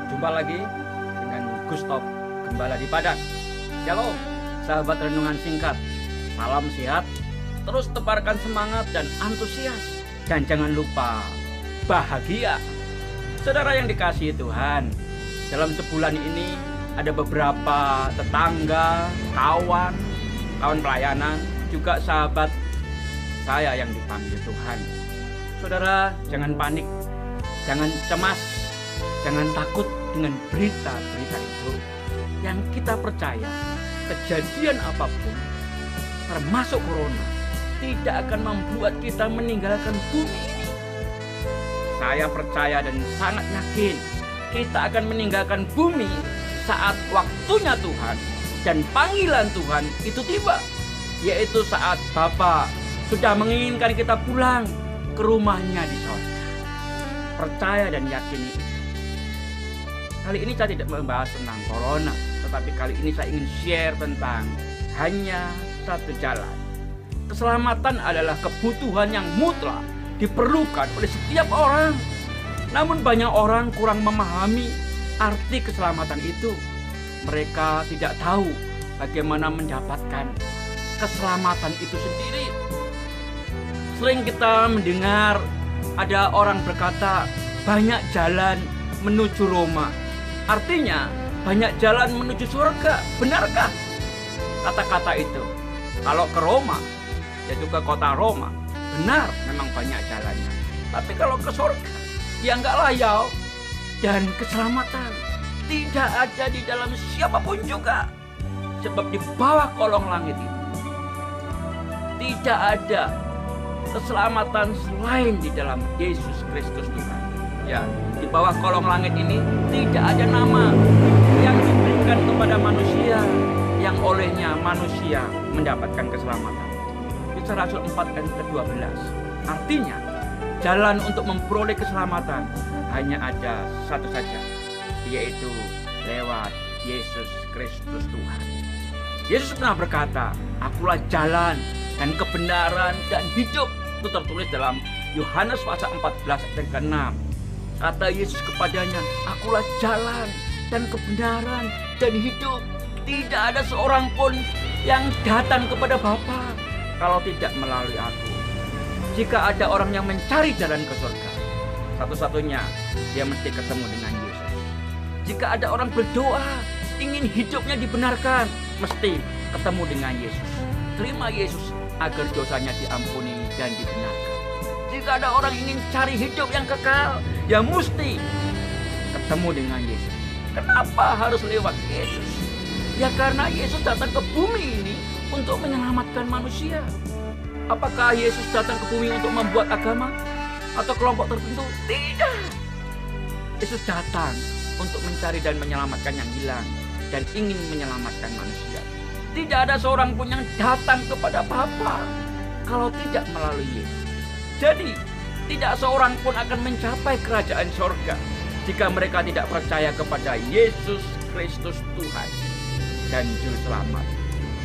Jumpa lagi dengan Gustav Gembala di Padang. Shalom, sahabat renungan singkat. Salam sehat, terus tebarkan semangat dan antusias. Dan jangan lupa bahagia. Saudara yang dikasihi Tuhan, dalam sebulan ini ada beberapa tetangga, kawan pelayanan, juga sahabat saya yang dipanggil Tuhan. Saudara, jangan panik, jangan cemas, jangan takut dengan berita-berita itu. Yang kita percaya, kejadian apapun, termasuk corona, tidak akan membuat kita meninggalkan bumi ini. Saya percaya dan sangat yakin kita akan meninggalkan bumi saat waktunya Tuhan dan panggilan Tuhan itu tiba, yaitu saat Bapa sudah menginginkan kita pulang ke rumahnya di sorga. Percaya dan yakini itu. Kali ini saya tidak membahas tentang corona, tetapi kali ini saya ingin share tentang hanya satu jalan. Keselamatan adalah kebutuhan yang mutlak diperlukan oleh setiap orang. Namun banyak orang kurang memahami arti keselamatan itu. Mereka tidak tahu bagaimana mendapatkan keselamatan itu sendiri. Sering kita mendengar ada orang berkata banyak jalan menuju Roma. Artinya banyak jalan menuju surga. Benarkah kata-kata itu? Kalau ke Roma, yaitu ke kota Roma, benar memang banyak jalannya. Tapi kalau ke surga, ya enggak layau. Dan keselamatan tidak ada di dalam siapapun juga. Sebab di bawah kolong langit itu tidak ada keselamatan selain di dalam Yesus Kristus Tuhan. Ya, di bawah kolong langit ini tidak ada nama yang diberikan kepada manusia yang olehnya manusia mendapatkan keselamatan. Kisah Rasul 4 dan ke-12. Artinya, jalan untuk memperoleh keselamatan hanya ada satu saja, yaitu lewat Yesus Kristus Tuhan. Yesus pernah berkata, "Akulah jalan dan kebenaran dan hidup." Itu tertulis dalam Yohanes pasal 14 ayat ke-6. Kata Yesus kepadanya, "Akulah jalan dan kebenaran dan hidup. Tidak ada seorang pun yang datang kepada Bapa kalau tidak melalui aku." Jika ada orang yang mencari jalan ke surga, satu-satunya dia mesti ketemu dengan Yesus. Jika ada orang berdoa, ingin hidupnya dibenarkan, mesti ketemu dengan Yesus. Terima Yesus agar dosanya diampuni dan dibenarkan. Jika ada orang ingin cari hidup yang kekal, ya mesti ketemu dengan Yesus. Kenapa harus lewat Yesus? Ya karena Yesus datang ke bumi ini untuk menyelamatkan manusia. Apakah Yesus datang ke bumi untuk membuat agama atau kelompok tertentu? Tidak. Yesus datang untuk mencari dan menyelamatkan yang hilang dan ingin menyelamatkan manusia. Tidak ada seorang pun yang datang kepada Bapa kalau tidak melalui Yesus. Jadi, tidak seorang pun akan mencapai kerajaan sorga jika mereka tidak percaya kepada Yesus Kristus Tuhan dan Juru Selamat.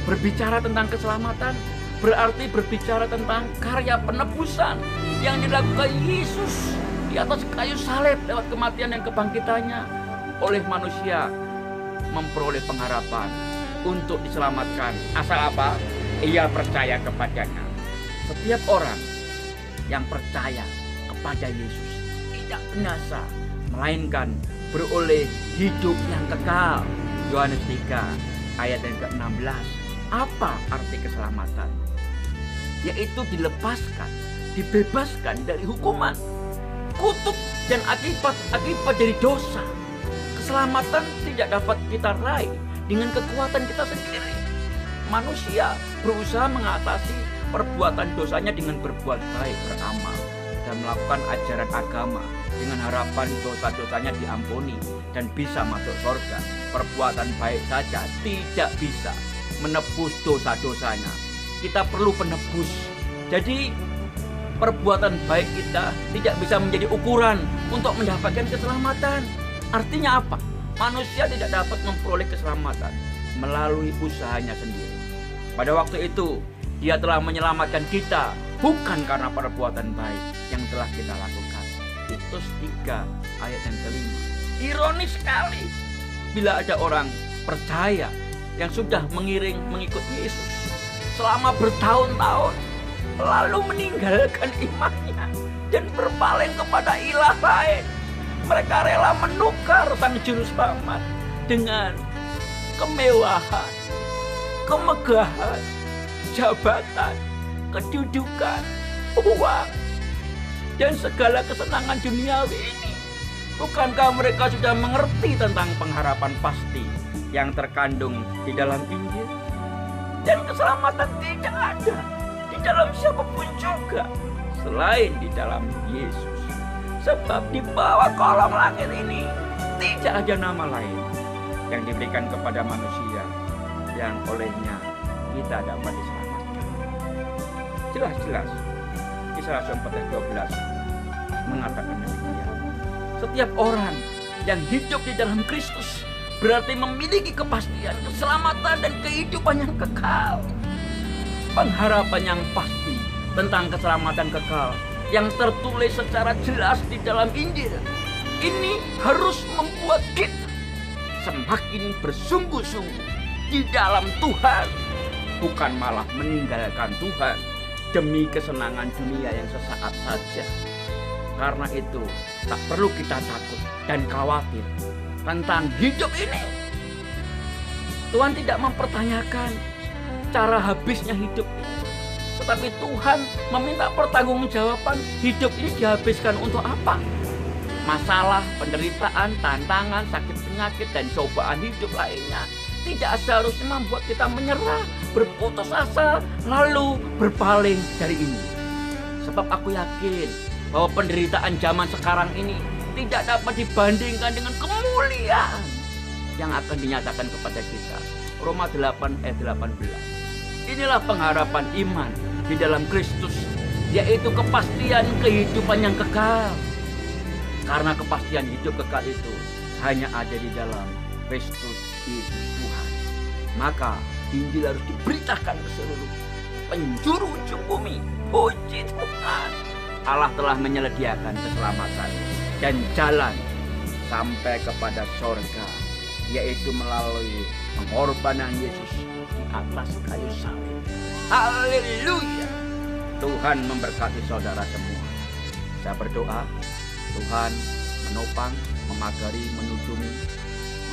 Berbicara tentang keselamatan berarti berbicara tentang karya penebusan yang dilakukan Yesus di atas kayu salib lewat kematian dan kebangkitannya oleh manusia memperoleh pengharapan untuk diselamatkan. Asal apa? Ia percaya kepadanya. Setiap orang yang percaya kepada Yesus tidak binasa, melainkan beroleh hidup yang kekal. Yohanes 3 ayat yang ke-16. Apa arti keselamatan? Yaitu dilepaskan, dibebaskan dari hukuman, kutuk dan akibat dari dosa. Keselamatan tidak dapat kita raih dengan kekuatan kita sendiri. Manusia berusaha mengatasi perbuatan dosanya dengan berbuat baik, beramal, dan melakukan ajaran agama dengan harapan dosa-dosanya diampuni dan bisa masuk surga. Perbuatan baik saja tidak bisa menebus dosa-dosanya. Kita perlu penebus. Jadi perbuatan baik kita tidak bisa menjadi ukuran untuk mendapatkan keselamatan. Artinya apa? Manusia tidak dapat memperoleh keselamatan melalui usahanya sendiri. Pada waktu itu, Dia telah menyelamatkan kita bukan karena perbuatan baik yang telah kita lakukan. Titus 3 ayat yang ke-5. Ironis sekali bila ada orang percaya yang sudah mengikut Yesus selama bertahun-tahun, lalu meninggalkan imannya dan berpaling kepada ilah lain. Mereka rela menukar sang juru selamat dengan kemewahan, kemegahan, jabatan, kedudukan, uang, dan segala kesenangan duniawi ini. Bukankah mereka sudah mengerti tentang pengharapan pasti yang terkandung di dalam Injil? Dan keselamatan tidak ada di dalam siapapun juga selain di dalam Yesus. Sebab di bawah kolong langit ini tidak ada nama lain yang diberikan kepada manusia yang olehnya kita dapat diselamatkan. Jelas-jelas Kisah Rasul 14:12 mengatakan demikian. Setiap orang yang hidup di dalam Kristus berarti memiliki kepastian, keselamatan, dan kehidupan yang kekal. Pengharapan yang pasti tentang keselamatan kekal yang tertulis secara jelas di dalam Injil ini harus membuat kita semakin bersungguh-sungguh di dalam Tuhan, bukan malah meninggalkan Tuhan demi kesenangan dunia yang sesaat saja. Karena itu tak perlu kita takut dan khawatir tentang hidup ini. Tuhan tidak mempertanyakan cara habisnya hidup ini, tetapi Tuhan meminta pertanggungjawaban hidup ini dihabiskan untuk apa. Masalah, penderitaan, tantangan, sakit penyakit, dan cobaan hidup lainnya tidak seharusnya membuat kita menyerah, berputus asa, lalu berpaling dari ini. Sebab aku yakin bahwa penderitaan zaman sekarang ini tidak dapat dibandingkan dengan kemuliaan yang akan dinyatakan kepada kita. Roma 8 ayat 18. Inilah pengharapan iman di dalam Kristus, yaitu kepastian kehidupan yang kekal. Karena kepastian hidup kekal itu hanya ada di dalam Kristus Yesus Tuhan. Maka Injil harus diberitakan ke seluruh penjuru ujung bumi. Puji Tuhan, Allah telah menyediakan keselamatan dan jalan sampai kepada sorga, yaitu melalui pengorbanan Yesus di atas kayu salib. Haleluya! Tuhan memberkati saudara semua. Saya berdoa Tuhan menopang, memagari, menunjungi,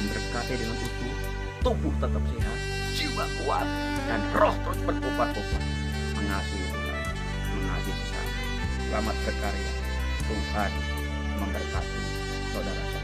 memberkati dengan utuh, tubuh tetap sehat, jiwa kuat, dan roh terus berkobar-kobar mengasihi Tuhan, mengasihi sesama. Selamat berkarya. Tuhan memberkati saudara.